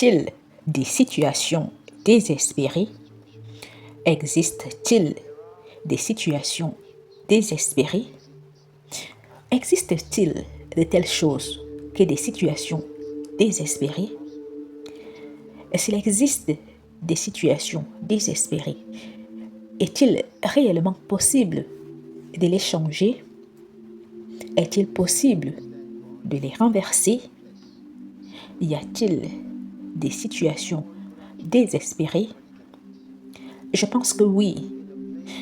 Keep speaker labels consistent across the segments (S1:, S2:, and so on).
S1: Existe-t-il des situations désespérées? Existe-t-il des situations désespérées? Existe-t-il de telles choses que des situations désespérées? Et s'il existe des situations désespérées, est-il réellement possible de les changer? Est-il possible de les renverser? Y a-t-il des situations désespérées? Je pense que oui.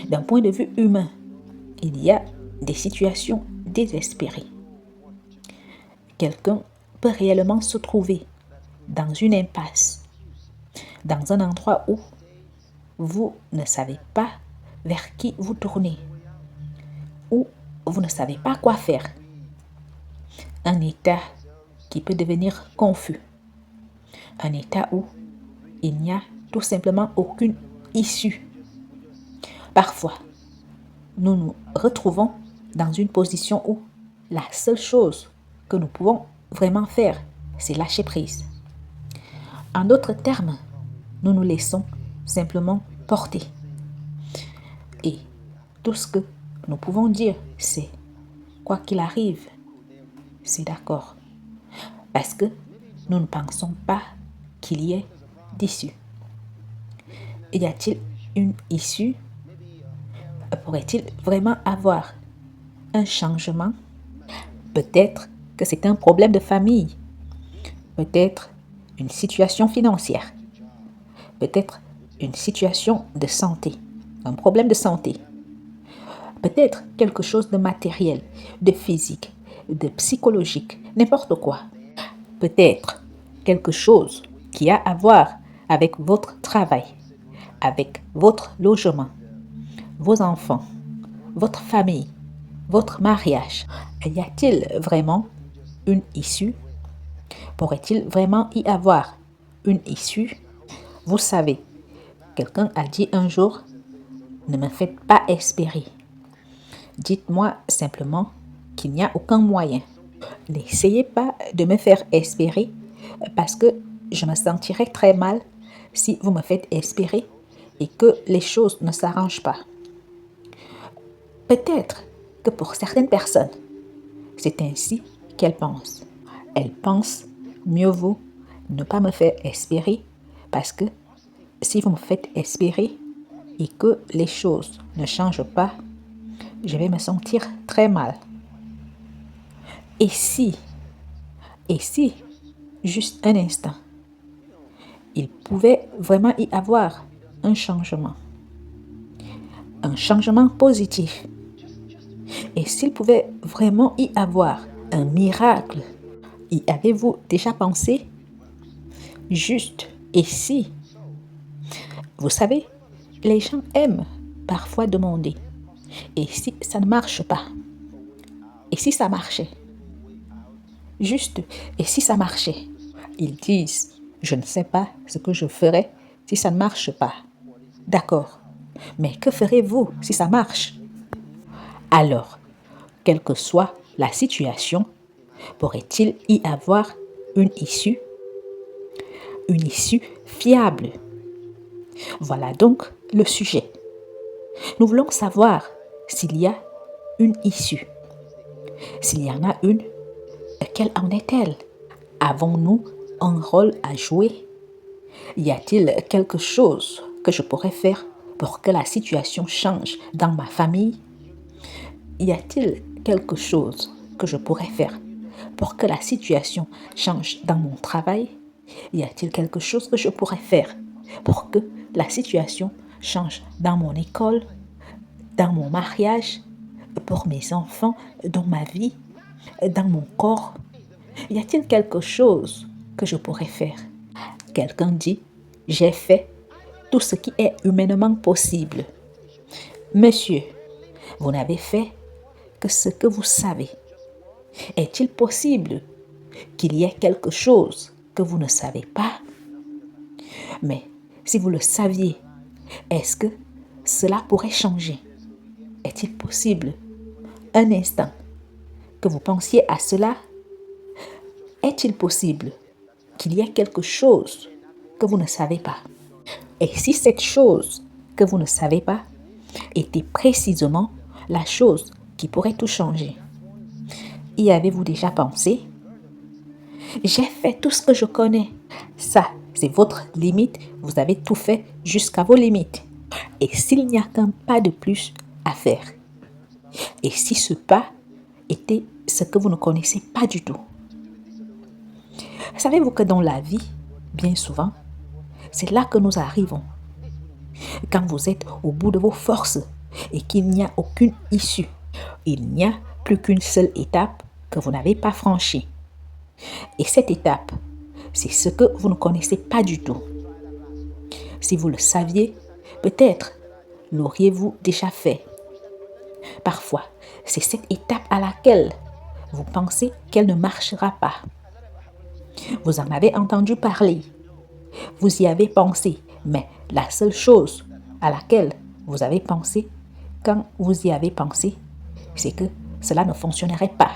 S1: D'un point de vue humain, il y a des situations désespérées. Quelqu'un peut réellement se trouver dans une impasse, dans un endroit où vous ne savez pas vers qui vous tourner, où vous ne savez pas quoi faire. Un état qui peut devenir confus. Un état où il n'y a tout simplement aucune issue. Parfois, nous nous retrouvons dans une position où la seule chose que nous pouvons vraiment faire, c'est lâcher prise. En d'autres termes, nous nous laissons simplement porter. Et tout ce que nous pouvons dire, c'est quoi qu'il arrive, c'est d'accord. Parce que nous ne pensons pas qu'il y ait d'issue. Y a-t-il une issue? Pourrait-il vraiment avoir un changement? Peut-être que c'est un problème de famille. Peut-être une situation financière. Peut-être une situation de santé. Un problème de santé. Peut-être quelque chose de matériel, de physique, de psychologique, n'importe quoi. Peut-être quelque chose qui a à voir avec votre travail, avec votre logement, vos enfants, votre famille, votre mariage. Y a-t-il vraiment une issue? Pourrait-il vraiment y avoir une issue? Vous savez, quelqu'un a dit un jour, ne me faites pas espérer. Dites-moi simplement qu'il n'y a aucun moyen. N'essayez pas de me faire espérer parce que je me sentirai très mal si vous me faites espérer et que les choses ne s'arrangent pas. Peut-être que pour certaines personnes, c'est ainsi qu'elles pensent. Elles pensent mieux vaut ne pas me faire espérer parce que si vous me faites espérer et que les choses ne changent pas, je vais me sentir très mal. Et si, juste un instant, il pouvait vraiment y avoir un changement positif. Et s'il pouvait vraiment y avoir un miracle, y avez-vous déjà pensé? Juste, et si? Vous savez, les gens aiment parfois demander, et si ça ne marche pas? Et si ça marchait? Juste, et si ça marchait? Ils disent, je ne sais pas ce que je ferais si ça ne marche pas. D'accord, mais que ferez-vous si ça marche? Alors, quelle que soit la situation, pourrait-il y avoir une issue? Une issue fiable. Voilà donc le sujet. Nous voulons savoir s'il y a une issue. S'il y en a une, quelle en est-elle? Avons-nous un rôle à jouer? Y a-t-il quelque chose que je pourrais faire pour que la situation change dans ma famille? Y a-t-il quelque chose que je pourrais faire pour que la situation change dans mon travail? Y a-t-il quelque chose que je pourrais faire pour que la situation change dans mon école, dans mon mariage, pour mes enfants, dans ma vie, dans mon corps? Y a-t-il quelque chose que je pourrais faire? Quelqu'un dit, j'ai fait tout ce qui est humainement possible. Monsieur, vous n'avez fait que ce que vous savez. Est-il possible qu'il y ait quelque chose que vous ne savez pas? Mais si vous le saviez, est-ce que cela pourrait changer? Est-il possible, un instant, que vous pensiez à cela? Est-il possible qu'il y ait quelque chose que vous ne savez pas. Et si cette chose que vous ne savez pas était précisément la chose qui pourrait tout changer, y avez-vous déjà pensé? J'ai fait tout ce que je connais. Ça, c'est votre limite. Vous avez tout fait jusqu'à vos limites. Et s'il n'y a qu'un pas de plus à faire? Et si ce pas était ce que vous ne connaissez pas du tout? Savez-vous que dans la vie, bien souvent, c'est là que nous arrivons. Quand vous êtes au bout de vos forces et qu'il n'y a aucune issue, il n'y a plus qu'une seule étape que vous n'avez pas franchie. Et cette étape, c'est ce que vous ne connaissez pas du tout. Si vous le saviez, peut-être l'auriez-vous déjà fait. Parfois, c'est cette étape à laquelle vous pensez qu'elle ne marchera pas. Vous en avez entendu parler, vous y avez pensé, mais la seule chose à laquelle vous avez pensé quand vous y avez pensé, c'est que cela ne fonctionnerait pas.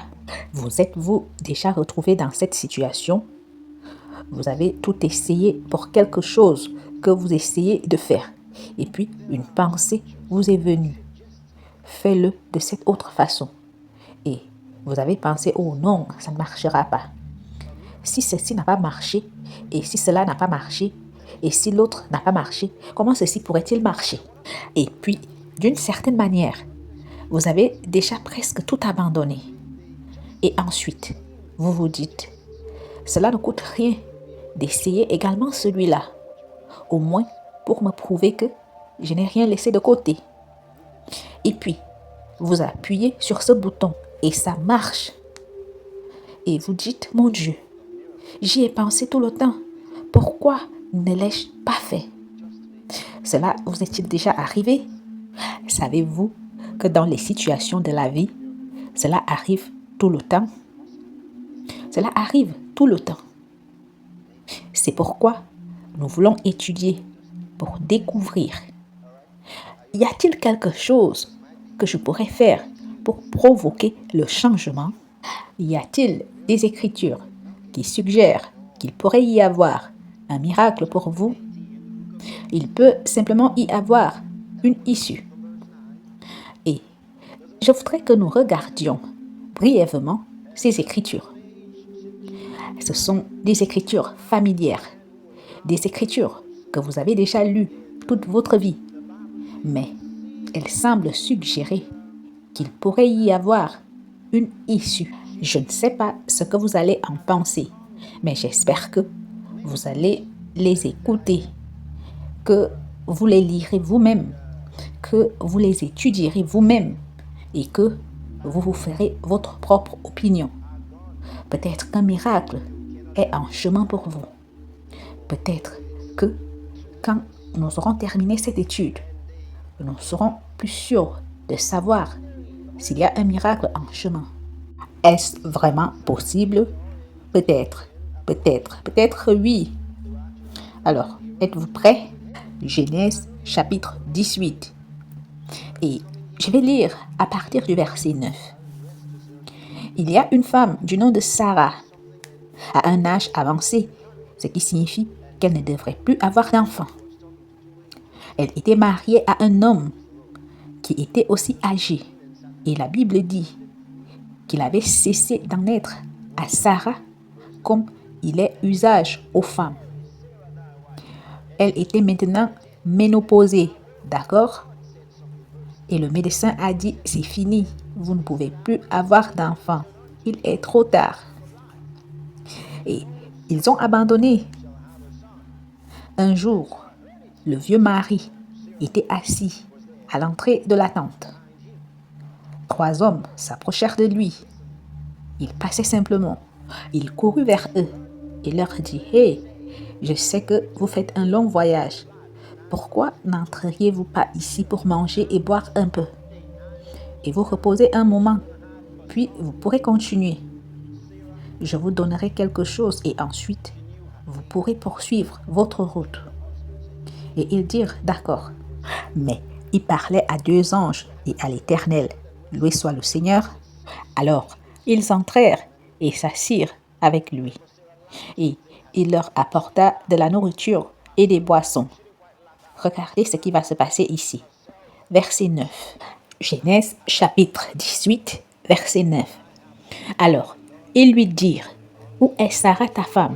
S1: Vous êtes-vous déjà retrouvé dans cette situation? Vous avez tout essayé pour quelque chose que vous essayez de faire. Et puis, une pensée vous est venue. Fais-le de cette autre façon. Et vous avez pensé, oh non, ça ne marchera pas. Si ceci n'a pas marché, et si cela n'a pas marché, et si l'autre n'a pas marché, comment ceci pourrait-il marcher? Et puis, d'une certaine manière, vous avez déjà presque tout abandonné. Et ensuite, vous vous dites, cela ne coûte rien d'essayer également celui-là, au moins pour me prouver que je n'ai rien laissé de côté. Et puis, vous appuyez sur ce bouton et ça marche. Et vous dites, mon Dieu, j'y ai pensé tout le temps. Pourquoi ne l'ai-je pas fait? Cela vous est-il déjà arrivé? Savez-vous que dans les situations de la vie, cela arrive tout le temps? Cela arrive tout le temps. C'est pourquoi nous voulons étudier pour découvrir. Y a-t-il quelque chose que je pourrais faire pour provoquer le changement? Y a-t-il des écritures qui suggèrent qu'il pourrait y avoir un miracle pour vous? Il peut simplement y avoir une issue. Et je voudrais que nous regardions brièvement ces écritures. Ce sont des écritures familières, des écritures que vous avez déjà lues toute votre vie, mais elles semblent suggérer qu'il pourrait y avoir une issue. Je ne sais pas ce que vous allez en penser, mais j'espère que vous allez les écouter, que vous les lirez vous-même, que vous les étudierez vous-même et que vous vous ferez votre propre opinion. Peut-être qu'un miracle est en chemin pour vous. Peut-être que quand nous aurons terminé cette étude, nous serons plus sûrs de savoir s'il y a un miracle en chemin. Est-ce vraiment possible? Peut-être, peut-être oui. Alors, êtes-vous prêts? Genèse chapitre 18. Et je vais lire à partir du verset 9. Il y a une femme du nom de Sarah, à un âge avancé, ce qui signifie qu'elle ne devrait plus avoir d'enfants. Elle était mariée à un homme qui était aussi âgé. Et la Bible dit qu'il avait cessé d'en être à Sarah comme il est usage aux femmes. Elle était maintenant ménopausée, d'accord? Et le médecin a dit, c'est fini, vous ne pouvez plus avoir d'enfants. Il est trop tard. Et ils ont abandonné. Un jour, le vieux mari était assis à l'entrée de la tente. 3 hommes s'approchèrent de lui. Il passait simplement. Il courut vers eux et leur dit, « Hey, je sais que vous faites un long voyage. Pourquoi n'entreriez-vous pas ici pour manger et boire un peu? Et vous reposer un moment, puis vous pourrez continuer. Je vous donnerai quelque chose et ensuite, vous pourrez poursuivre votre route. » Et ils dirent, « D'accord. » Mais ils parlaient à 2 anges et à l'Éternel. Loué soit le Seigneur. Alors, ils entrèrent et s'assirent avec lui. Et il leur apporta de la nourriture et des boissons. Regardez ce qui va se passer ici. Verset 9. Genèse chapitre 18, verset 9. Alors, ils lui dirent, « Où est Sarah ta femme ?»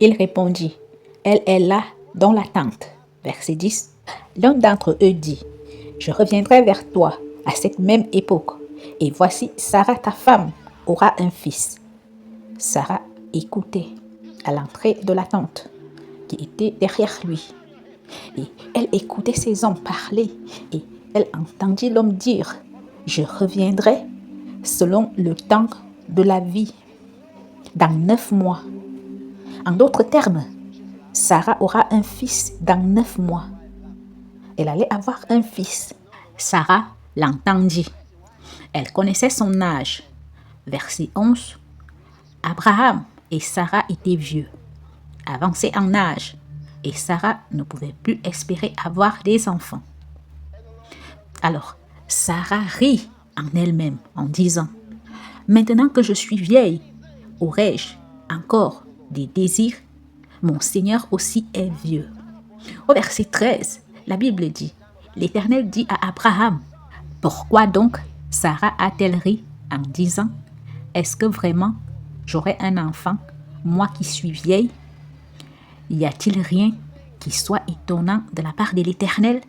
S1: Il répondit, « Elle est là dans la tente. » Verset 10. L'un d'entre eux dit, « Je reviendrai vers toi à cette même époque, et voici Sarah ta femme aura un fils. » Sarah écoutait à l'entrée de la tente qui était derrière lui. Et elle écoutait ces hommes parler et elle entendit l'homme dire, « Je reviendrai selon le temps de la vie, dans 9 mois. » En d'autres termes, Sarah aura un fils dans 9 mois. Elle allait avoir un fils. Sarah l'entendit. Elle connaissait son âge. Verset 11. Abraham et Sarah étaient vieux, avancés en âge, et Sarah ne pouvait plus espérer avoir des enfants. Alors, Sarah rit en elle-même en disant, « Maintenant que je suis vieille, aurai-je encore des désirs? Mon Seigneur aussi est vieux. » Au verset 13, la Bible dit, « L'Éternel dit à Abraham, « Pourquoi donc Sarah a-t-elle ri en disant, « Est-ce que vraiment j'aurai un enfant, moi qui suis vieille? Y a-t-il rien qui soit étonnant de la part de l'Éternel?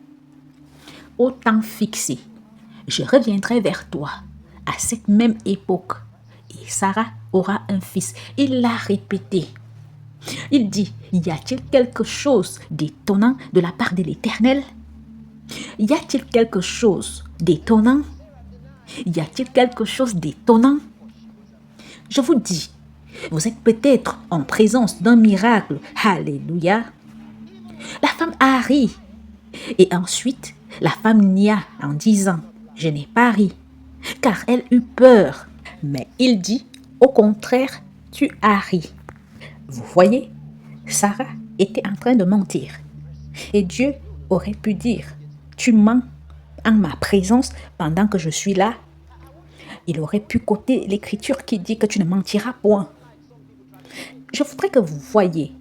S1: Au temps fixé, je reviendrai vers toi à cette même époque, et Sarah aura un fils. » Il l'a répété. Il dit, y a-t-il quelque chose d'étonnant de la part de l'Éternel? Y a-t-il quelque chose d'étonnant? Y a-t-il quelque chose d'étonnant? Je vous dis, vous êtes peut-être en présence d'un miracle. Alléluia. La femme a ri. Et ensuite, la femme nia en disant, je n'ai pas ri, car elle eut peur. Mais il dit, au contraire, tu as ri. Vous voyez, Sarah était en train de mentir. Et Dieu aurait pu dire, tu mens en ma présence pendant que je suis là. Il aurait pu coter l'écriture qui dit que tu ne mentiras point. Je voudrais que vous voyiez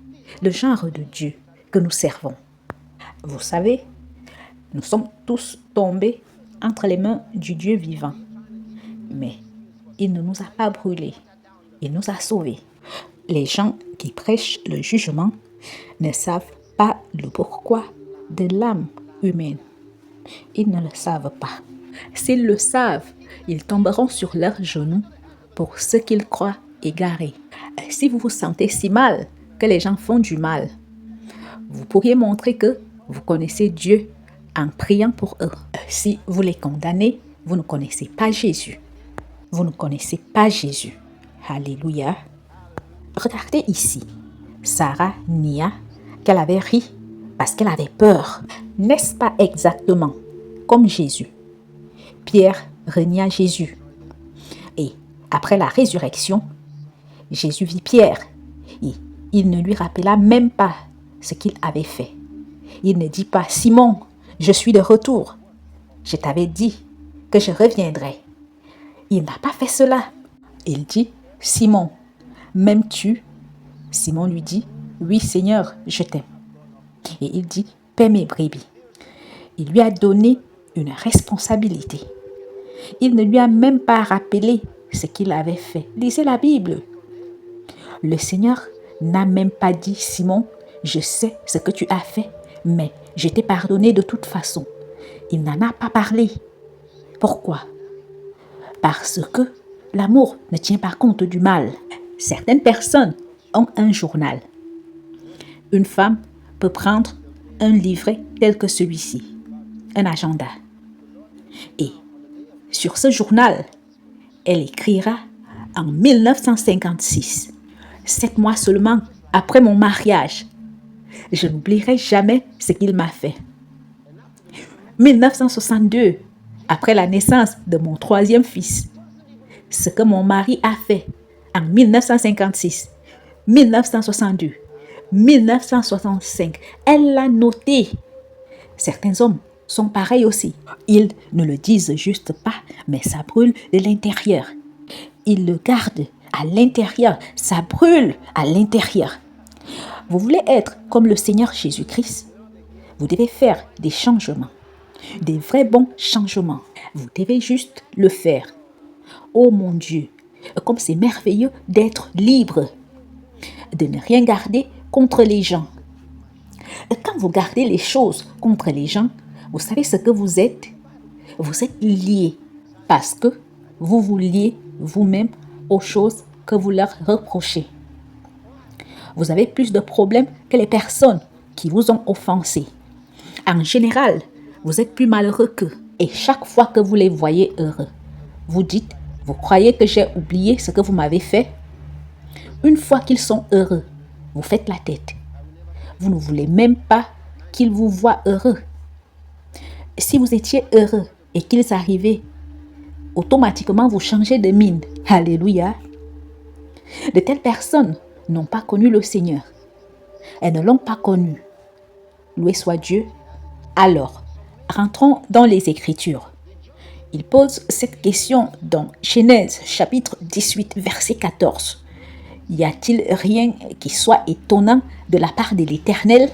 S1: le genre de Dieu que nous servons. Vous savez, nous sommes tous tombés entre les mains du Dieu vivant. Mais il ne nous a pas brûlés. Il nous a sauvés. Les gens qui prêchent le jugement ne savent pas le pourquoi de l'âme humaine. Ils ne le savent pas. S'ils le savent, ils tomberont sur leurs genoux pour ceux qu'ils croient égarés. Si vous vous sentez si mal que les gens font du mal, vous pourriez montrer que vous connaissez Dieu en priant pour eux. Si vous les condamnez, vous ne connaissez pas Jésus. Vous ne connaissez pas Jésus. Alléluia. Regardez ici. Sarah nia qu'elle avait ri parce qu'elle avait peur. N'est-ce pas exactement comme Jésus? Pierre renia Jésus. Et après la résurrection, Jésus vit Pierre et il ne lui rappela même pas ce qu'il avait fait. Il ne dit pas, Simon, je suis de retour. Je t'avais dit que je reviendrai. Il n'a pas fait cela. Il dit, Simon, m'aimes-tu? Simon lui dit, oui Seigneur, je t'aime. Et il dit, paie mes brebis. Il lui a donné une responsabilité. Il ne lui a même pas rappelé ce qu'il avait fait. Lisez la Bible. Le Seigneur n'a même pas dit, Simon, je sais ce que tu as fait, mais je t'ai pardonné de toute façon. Il n'en a pas parlé. Pourquoi? Parce que l'amour ne tient pas compte du mal. Certaines personnes ont un journal. Une femme peut prendre un livret tel que celui-ci, un agenda. Et sur ce journal, elle écrira en 1956, 7 mois seulement après mon mariage. Je n'oublierai jamais ce qu'il m'a fait. 1962, après la naissance de mon 3e fils, ce que mon mari a fait en 1956, 1962, 1965, elle l'a noté. Certains hommes sont pareils aussi. Ils ne le disent juste pas, mais ça brûle de l'intérieur. Ils le gardent à l'intérieur, ça brûle à l'intérieur. Vous voulez être comme le Seigneur Jésus-Christ? Vous devez faire des changements, des vrais bons changements. Vous devez juste le faire. Oh mon Dieu, comme c'est merveilleux d'être libre, de ne rien garder contre les gens. Quand vous gardez les choses contre les gens, vous savez ce que vous êtes? Vous êtes liés parce que vous vous liez vous-même aux choses que vous leur reprochez. Vous avez plus de problèmes que les personnes qui vous ont offensé. En général, vous êtes plus malheureux qu'eux. Et chaque fois que vous les voyez heureux, vous dites, vous croyez que j'ai oublié ce que vous m'avez fait? Une fois qu'ils sont heureux, vous faites la tête. Vous ne voulez même pas qu'ils vous voient heureux. Si vous étiez heureux et qu'ils arrivaient, automatiquement vous changez de mine. Alléluia. De telles personnes n'ont pas connu le Seigneur. Elles ne l'ont pas connu. Loué soit Dieu. Alors, rentrons dans les Écritures. Il pose cette question dans Genèse chapitre 18 verset 14. Y a-t-il rien qui soit étonnant de la part de l'Éternel?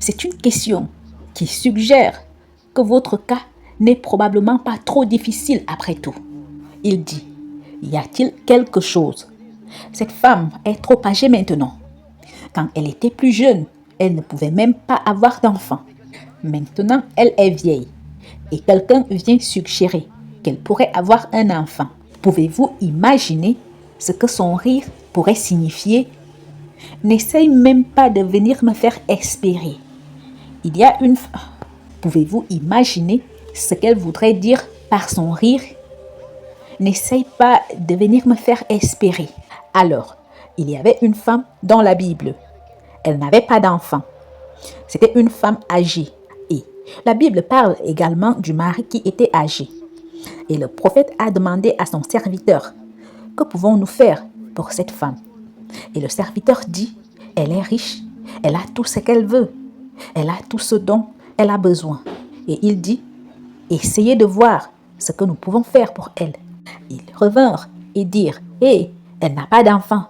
S1: C'est une question qui suggère que votre cas n'est probablement pas trop difficile après tout. Il dit, y a-t-il quelque chose? Cette femme est trop âgée maintenant. Quand elle était plus jeune, elle ne pouvait même pas avoir d'enfant. Maintenant, elle est vieille et quelqu'un vient suggérer qu'elle pourrait avoir un enfant. Pouvez-vous imaginer ce que son rire pourrait signifier? N'essaye même pas de venir me faire espérer. Il y a une... Pouvez-vous imaginer ce qu'elle voudrait dire par son rire? N'essaye pas de venir me faire espérer. Alors, il y avait une femme dans la Bible. Elle n'avait pas d'enfant. C'était une femme âgée. Et la Bible parle également du mari qui était âgé. Et le prophète a demandé à son serviteur, « Que pouvons-nous faire pour cette femme ?» Et le serviteur dit, « Elle est riche, elle a tout ce qu'elle veut, elle a tout ce dont elle a besoin. » Et il dit, « Essayez de voir ce que nous pouvons faire pour elle. » Ils revinrent et dirent, « Hé, elle n'a pas d'enfant.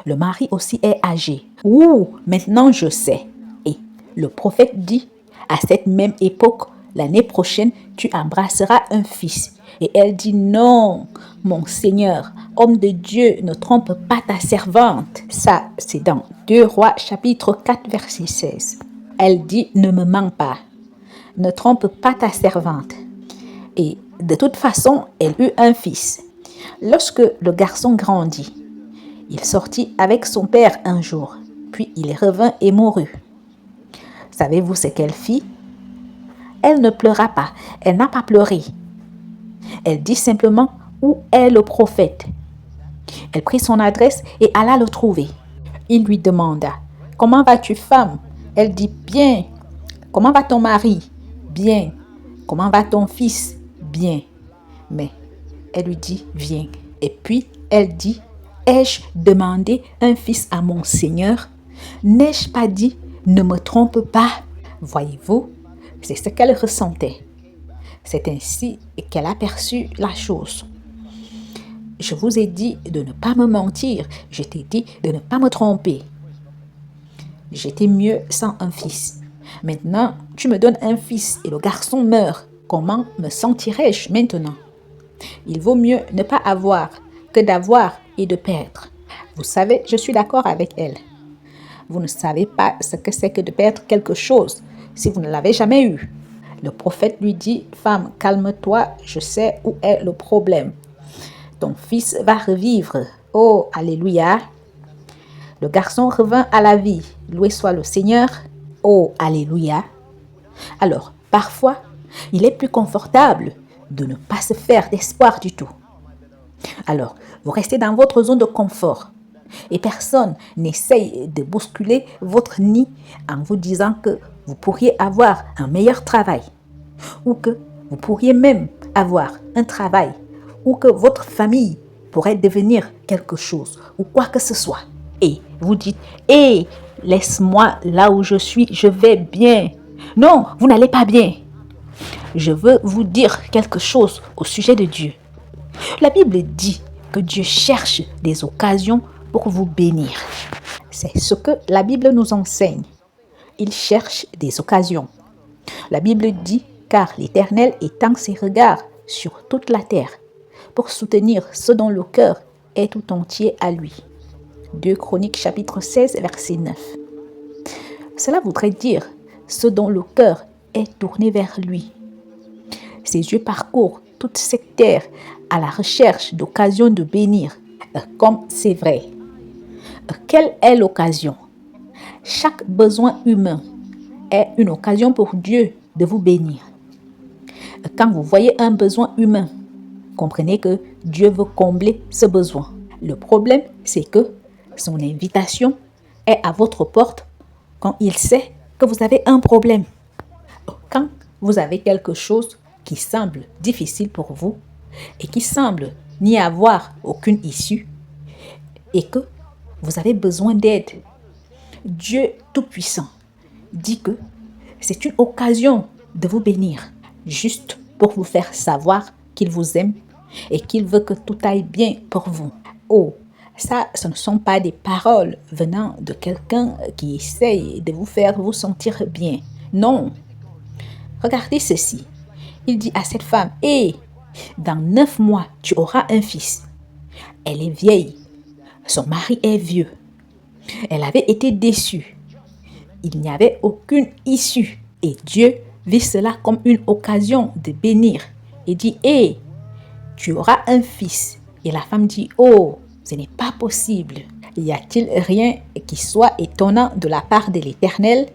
S1: Le mari aussi est âgé. » « Ouh, maintenant je sais. » Et le prophète dit, « À cette même époque, l'année prochaine, tu embrasseras un fils. » Et elle dit, « Non, mon Seigneur, homme de Dieu, ne trompe pas ta servante. » Ça, c'est dans 2 Rois chapitre 4 verset 16. Elle dit, « Ne me mens pas. Ne trompe pas ta servante. » Et de toute façon, elle eut un fils. Lorsque le garçon grandit, il sortit avec son père un jour, puis il revint et mourut. Savez-vous ce qu'elle fit? Elle ne pleura pas, elle n'a pas pleuré. Elle dit simplement, où est le prophète? Elle prit son adresse et alla le trouver. Il lui demanda, comment vas-tu, femme? Elle dit, bien. Comment va ton mari? Bien. Comment va ton fils? Bien. Mais elle lui dit, viens. Et puis elle dit, ai-je demandé un fils à mon Seigneur? N'ai-je pas dit, ne me trompe pas? Voyez-vous, c'est ce qu'elle ressentait. C'est ainsi qu'elle a perçu la chose. Je vous ai dit de ne pas me mentir. Je t'ai dit de ne pas me tromper. J'étais mieux sans un fils. Maintenant, tu me donnes un fils et le garçon meurt. Comment me sentirais-je maintenant? Il vaut mieux ne pas avoir que d'avoir et de perdre. Vous savez, je suis d'accord avec elle. Vous ne savez pas ce que c'est que de perdre quelque chose si vous ne l'avez jamais eu. Le prophète lui dit, « Femme, calme-toi, je sais où est le problème. Ton fils va revivre. » Oh, alléluia. Le garçon revint à la vie. Loué soit le Seigneur. Oh, alléluia. Alors, parfois, il est plus confortable de ne pas se faire d'espoir du tout. Alors, vous restez dans votre zone de confort et personne n'essaye de bousculer votre nid en vous disant que vous pourriez avoir un meilleur travail ou que vous pourriez même avoir un travail ou que votre famille pourrait devenir quelque chose ou quoi que ce soit. Et vous dites, hé, laisse-moi là où je suis, je vais bien. Non, vous n'allez pas bien. Je veux vous dire quelque chose au sujet de Dieu. La Bible dit que Dieu cherche des occasions pour vous bénir. C'est ce que la Bible nous enseigne. Il cherche des occasions. La Bible dit, car l'Éternel étend ses regards sur toute la terre pour soutenir ceux dont le cœur est tout entier à lui. 2 Chroniques chapitre 16 verset 9. Cela voudrait dire ceux dont le cœur est tourné vers lui. Ses yeux parcourent toute cette terre à la recherche d'occasions de bénir, comme c'est vrai. Quelle est l'occasion? Chaque besoin humain est une occasion pour Dieu de vous bénir. Quand vous voyez un besoin humain, comprenez que Dieu veut combler ce besoin. Le problème, c'est que son invitation est à votre porte quand il sait que vous avez un problème. Quand vous avez quelque chose qui semble difficile pour vous et qui semble n'y avoir aucune issue et que vous avez besoin d'aide, Dieu Tout-Puissant dit que c'est une occasion de vous bénir, juste pour vous faire savoir qu'il vous aime et qu'il veut que tout aille bien pour vous. Oh, ça, ce ne sont pas des paroles venant de quelqu'un qui essaye de vous faire vous sentir bien. Non. Regardez ceci. Il dit à cette femme, « Hé, dans 9 mois, tu auras un fils. » Elle est vieille. Son mari est vieux. Elle avait été déçue. Il n'y avait aucune issue. Et Dieu vit cela comme une occasion de bénir. Et dit, « Hé, tu auras un fils. » Et la femme dit, « Oh, ce n'est pas possible. Y a-t-il rien qui soit étonnant de la part de l'Éternel? »